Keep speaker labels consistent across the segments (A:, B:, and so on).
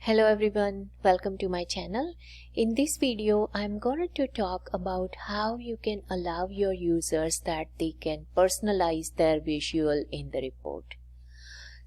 A: Hello everyone, welcome to my channel. In this video, I'm going to talk about how you can allow your users that they can personalize their visual in the report.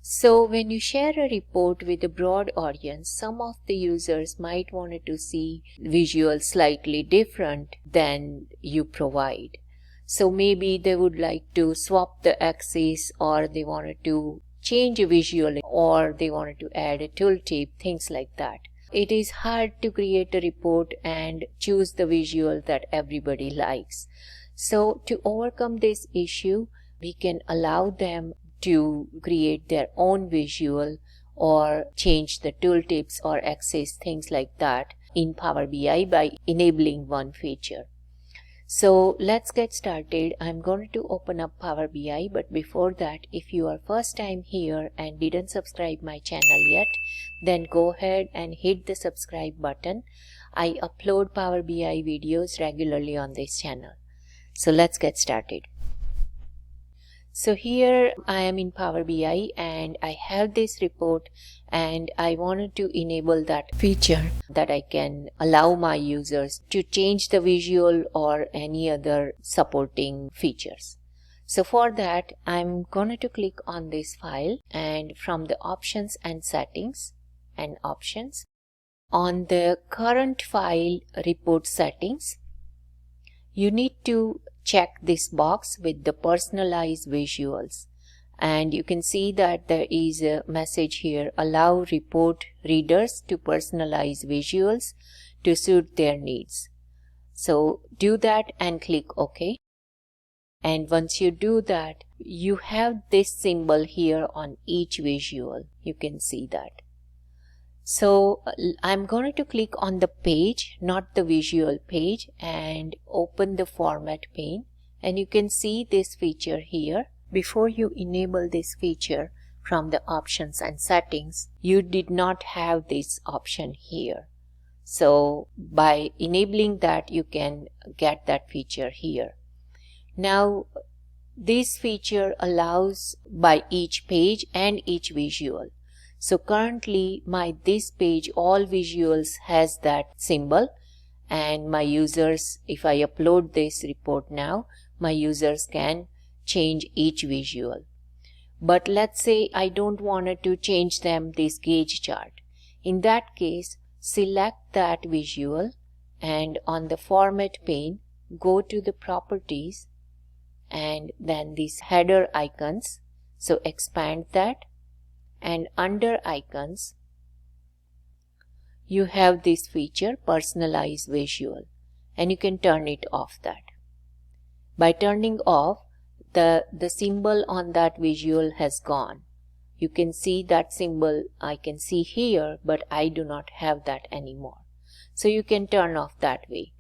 A: So when you share a report with a broad audience, some of the users might want to see visuals slightly different than you provide. So maybe they would like to swap the axis, or they wanted to change a visual, or they wanted to add a tooltip, things like that. It is hard to create a report and choose the visual that everybody likes. So to overcome this issue, we can allow them to create their own visual or change the tooltips or axis, things like that in Power BI by enabling one feature. So let's get started. I'm going to open up Power BI, but before that, if you are first time here and didn't subscribe my channel yet, then go ahead and hit the subscribe button. I upload Power BI videos regularly on this channel. So let's get started. So here I am in Power BI and I have this report, and I wanted to enable that feature that I can allow my users to change the visual or any other supporting features. So for that, I'm going to click on this file, and from the options and settings and options, on the current file report settings, you need to check this box with the personalized visuals, and you can see that there is a message here: allow report readers to personalize visuals to suit their needs. So do that and click OK. And once you do that, you have this symbol here on each visual. You can see that. So I'm going to click on the page, not the visual page, and open the format pane, and you can see this feature here. Before you enable this feature from the options and settings, you did not have this option here. So by enabling that, you can get that feature here. Now this feature allows by each page and each visual. So currently this page, all visuals has that symbol, and my users, if I upload this report now, my users can change each visual. But let's say I don't want to change them this gauge chart. In that case, select that visual, and on the format pane, go to the properties and then these header icons. So expand that. And under icons, you have this feature, personalize visual, and you can turn it off that. By turning off, the symbol on that visual has gone. You can see that symbol I can see here, but I do not have that anymore. So you can turn off that way.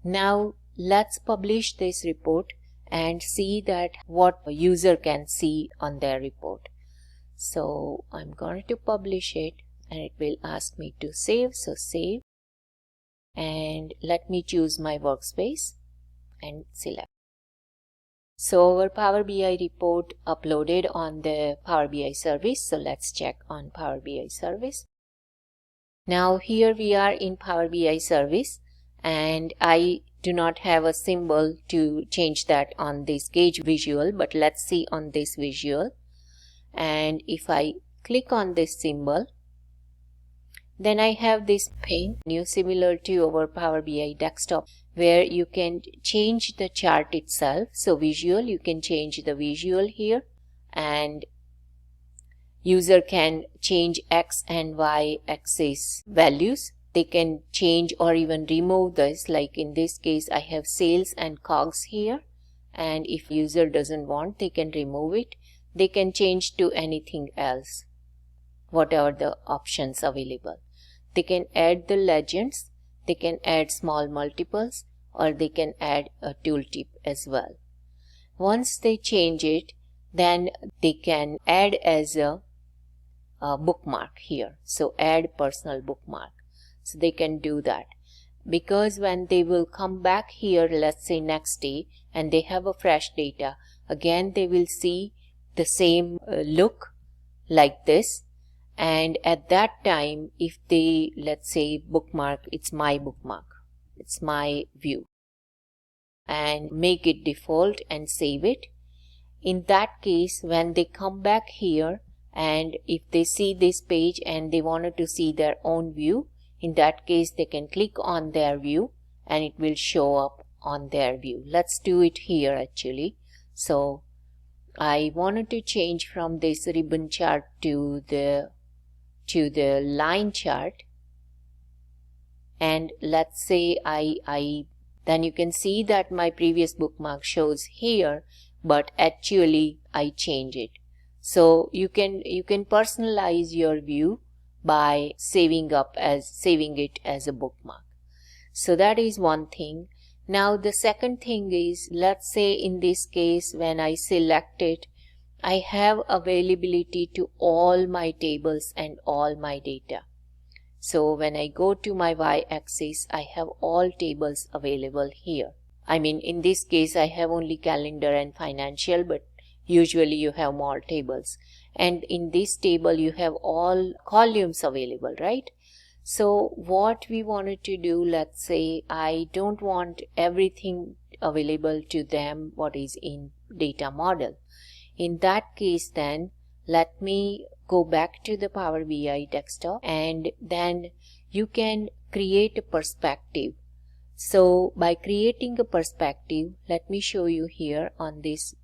A: Now let's publish this report and see that what a user can see on their report. So I'm going to publish it, and it will ask me to save. So save, and let me choose my workspace and select. So our Power BI report uploaded on the Power BI service. So let's check on Power BI service. Now here we are in Power BI service, and I do not have a symbol to change that on this gauge visual, but let's see on this visual. And if I click on this symbol, then I have this pane, similar to our Power BI desktop, where you can change the chart itself. So visual, you can change the visual here, and user can change X and Y axis values. They can change or even remove this. Like in this case, I have sales and COGS here, and if user doesn't want, they can remove it. They can change to anything else, whatever the options available. They can add the legends, they can add small multiples, or they can add a tooltip as well. Once they change it, then they can add as a bookmark here. So add personal bookmark. So they can do that, because when they will come back here, let's say next day, and they have a fresh data, again they will see the same look like this, And at that time, if they, let's say, bookmark, it's my view, and make it default and save it. In that case, when they come back here and if they see this page and they wanted to see their own view, in that case they can click on their view and it will show up on their view. Let's do it here actually. So I wanted to change from this ribbon chart to the line chart, and let's say then you can see that my previous bookmark shows here, but actually I change it. So you can personalize your view by saving it as a bookmark. So that is one thing. Now the second thing is, let's say in this case when I select it, I have availability to all my tables and all my data. So when I go to my y-axis, I have all tables available here. I mean, in this case I have only calendar and financial, but usually you have more tables. And in this table you have all columns available, right? So what we wanted to do, let's say I don't want everything available to them what is in data model. In that case then, let me go back to the Power BI desktop, and then you can create a perspective. So by creating a perspective, let me show you here on this,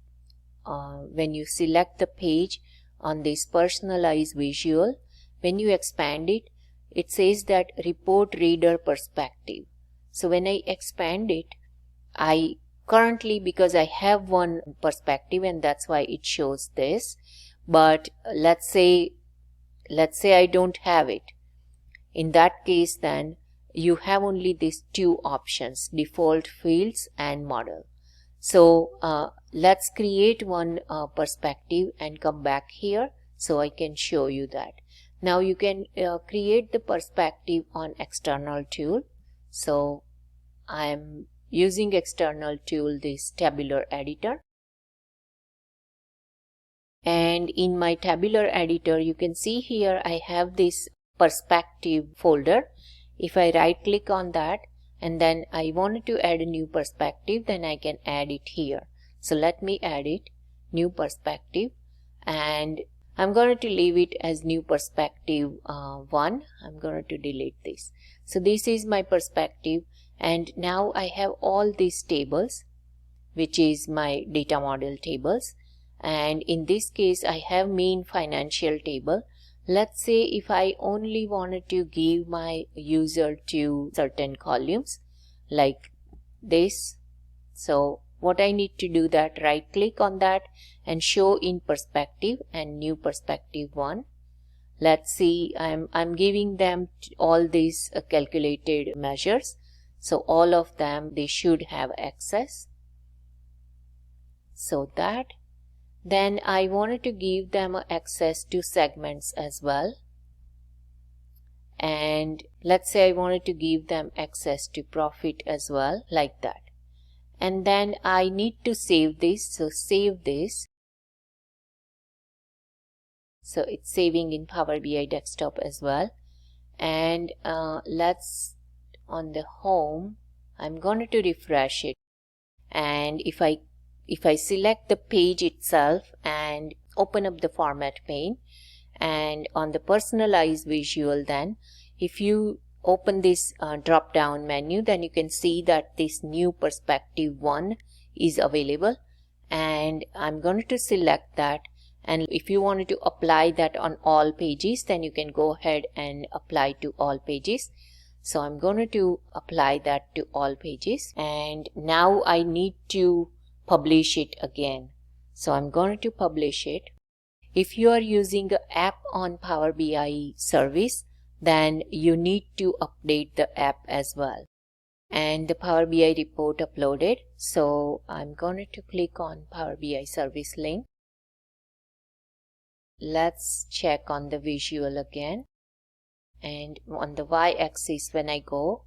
A: when you select the page on this personalize visual, when you expand it, it says that report reader perspective. So when I expand it, I currently, because I have one perspective and that's why it shows this, but let's say I don't have it. In that case then you have only these two options, default fields and model. So let's create one perspective and come back here so I can show you that. Now you can create the perspective on external tool. So I'm using external tool, this tabular editor. And in my tabular editor, you can see here I have this perspective folder. If I right click on that and then I wanted to add a new perspective, then I can add it here. So let me add it, new perspective, and I'm going to leave it as new perspective 1. I'm going to delete this. So this is my perspective, and now I have all these tables, which is my data model tables. And in this case I have main financial table. Let's say if I only wanted to give my user to certain columns like this, so what I need to do, that right click on that and show in perspective and new perspective 1. Let's see, I'm giving them all these calculated measures, so all of them, they should have access. So that, then I wanted to give them access to segments as well, and let's say I wanted to give them access to profit as well, like that. And then I need to save this, so save this. So it's saving in Power BI desktop as well. And let's, on the home, I'm going to refresh it, and if I select the page itself and open up the format pane, and on the personalize visual, then if you open this drop down menu, then you can see that this new perspective 1 is available, and I'm going to select that. And if you wanted to apply that on all pages, then you can go ahead and apply to all pages. So I'm going to apply that to all pages, and now I need to publish it again. So I'm going to publish it. If you are using an app on Power BI service, then you need to update the app as well. And the Power BI report uploaded. So I'm going to click on Power BI service link. Let's check on the visual again. And on the y-axis, when I go,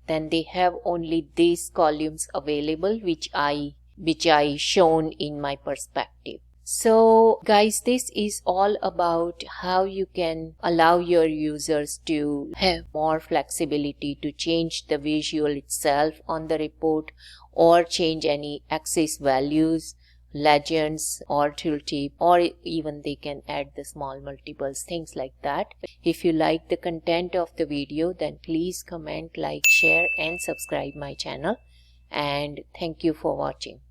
A: then they have only these columns available which I shown in my perspective. So guys, this is all about how you can allow your users to have more flexibility to change the visual itself on the report or change any axis values, legends or tooltip, or even they can add the small multiples, things like that. If you like the content of the video, then please comment, like, share and subscribe my channel, and thank you for watching.